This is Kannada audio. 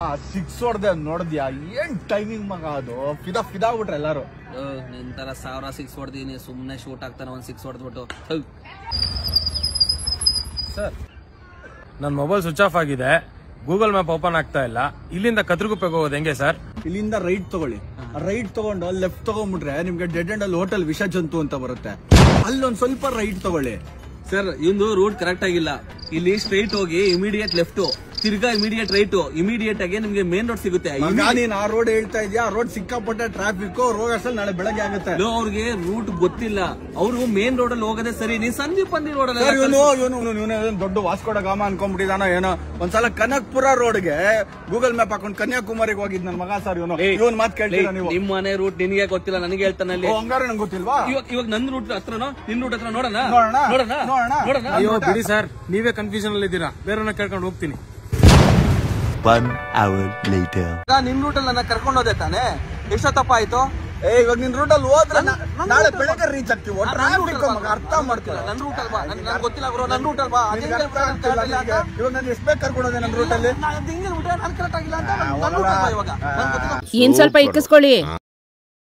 ಸಿಕ್ಸ್ ಹೊಡ್ದೆ ನೋಡಿದ್ಯಾ? ಏನ್ ಟೈಮಿಂಗ್ ಮಗ ಅದು. ಫಿದಾ ಆಗ್ಬಿಟ್ರೆ ಎಲ್ಲಾರು. ನಿನ್ ತರ 1000 ಸಿಕ್ಸ್ ಹೊಡೆದೀನಿ, ಸುಮ್ನೆ ಶೂಟ್ ಆಗ್ತಾನೆ ಒಂದ್ ಸಿಕ್ಸ್ ಹೊಡೆದ್ಬಿಟ್ಟು. ಸರ್, ನನ್ನ ಮೊಬೈಲ್ ಸ್ವಿಚ್ ಆಫ್ ಆಗಿದೆ, ಗೂಗಲ್ ಮ್ಯಾಪ್ ಓಪನ್ ಆಗ್ತಾ ಇಲ್ಲ. ಇಲ್ಲಿಂದ ಕತ್ರಗುಪ್ಪೆಗೆ ಹೋಗೋದು ಹೆಂಗೆ ಸರ್? ಇಲ್ಲಿಂದ ರೈಟ್ ತಗೊಳ್ಳಿ. ರೈಟ್ ತಗೊಂಡು ಲೆಫ್ಟ್ ತಗೊಂಡ್ಬಿಟ್ರೆ ನಿಮ್ಗೆ ಡೆಡ್ ಎಂಡ್ ಅಲ್ಲಿ ಹೋಟೆಲ್ ವಿಷ ಜಂತು ಅಂತ ಬರುತ್ತೆ. ಅಲ್ಲೊಂದ್ ಸ್ವಲ್ಪ ರೈಟ್ ತಗೊಳ್ಳಿ. ಸರ್, ಇವಂದು ರೂಟ್ ಕರೆಕ್ಟ್ ಆಗಿಲ್ಲ. ಇಲ್ಲಿ ಸ್ಟ್ರೈಟ್ ಹೋಗಿ ಇಮಿಡಿಯೇಟ್ ಲೆಫ್ಟ್, ತಿರ್ಗಾ ಇಮಿಡಿಯೇಟ್ ರೈಟ್, ಇಮಿಡಿಯೇಟ್ ಆಗಿ ನಿಮ್ಗೆ ಮೇನ್ ರೋಡ್ ಸಿಗುತ್ತೆ. ನೀನ್ ಆ ರೋಡ್ ಹೇಳ್ತಾ ಇದ್ಯಾ? ಆ ರೋಡ್ ಸಿಕ್ಕಾಪಟ್ಟೆ ಟ್ರಾಫಿಕ್, ರೋಗ ಅಸಲ್ ನಾಳೆ ಬೆಳಗ್ಗೆ ಆಗುತ್ತೆ. ಅವ್ರಿಗೆ ರೂಟ್ ಗೊತ್ತಿಲ್ಲ, ಅವ್ರು ಮೇನ್ ರೋಡ್ ಅಲ್ಲಿ ಹೋಗೋದೇ ಸರಿ. ನೀನ್ ಸಂದೀಪ್ ಅಲ್ಲಿ ರೋಡ್ ದೊಡ್ಡ ವಾಸ್ಕೋಡ ಗಾಮ ಅನ್ಕೊಂಡ್ಬಿಟ್ಟಿದಾನೋ ಏನೋ. ಒಂದ್ಸಲ ಕನಕ್ಪುರ ರೋಡ್ಗೆ ಗೂಗಲ್ ಮ್ಯಾಪ್ ಹಾಕೊಂಡು ಕನ್ಯಾಕುಮಾರಿಗೆ ಹೋಗಿದ್ ನನ್ ಮಗ ಸರ್. ಇವನ್ ಮಾತು ಕೇಳ್ತೀರಾ ನೀವು? ನಿಮ್ ಮನೆ ರೂಟ್ ನಿನ್ಗೆ ಗೊತ್ತಿಲ್ಲ, ನನಗೆ ಹೇಳ್ತಾನೆ. ಅಲ್ಲಿ ಹಂಗಾರೆ ನಂಗೆ ಗೊತ್ತಿಲ್ವಾ? ಇವಾಗ ನನ್ ರೂಟ್ ಹತ್ರನೋ ನಿನ್ ರೂಟ್ ಹತ್ರ ನೋಡೋಣ. ಅಯ್ಯೋ ಬಿಡಿ ಸರ್, ನೀವೇ ಕನ್ಫ್ಯೂಷನ್ ಅಲ್ಲಿ ಇದ್ದೀರಾ. ಬೇರೆಯವ್ರನ್ನ ಕೇಳ್ಕೊಂಡು ಹೋಗ್ತೀನಿ. 1 hour later. ನಿನ್ ರೂಟ್ ಅಲ್ಲಿ ನನ್ನ ಕರ್ಕೊಂಡು ಹೋದೆ ತಾನೆ? ಎಷ್ಟೊತ್ತಪ್ಪ ಆಯ್ತು? ಇವಾಗ ನಿನ್ ರೂಟ್ ಅಲ್ಲಿ ಹೋದ್ರೆ ನಾಳೆ ಬೆಳಗ್ಗೆ ರೀಚ್ ಆಗ್ತೀವಿ. ಅರ್ಥ ಮಾಡ್ತೀರಾ? ನನ್ ರೂಟ್ ಅಲ್ವಾ? ನನ್ ಗೊತ್ತಿಲ್ಲ ಗುರು, ನನ್ ರೂಟ್ ಅಲ್ವಾ? ಇವಾಗ ನಾನು ಎಷ್ಟು ಬೇಕು ಕರ್ಕೊಂಡೋದೆ ನನ್ನ ರೂಟ್ ಅಲ್ಲಿ? ನಾನು ಕರೆಕ್ಟ್ ಆಗಿಲ್ಲ ಅಂತ. ಏನ್ ಸ್ವಲ್ಪ ಇಕ್ಕಿಸ್ಕೊಳ್ಳಿ.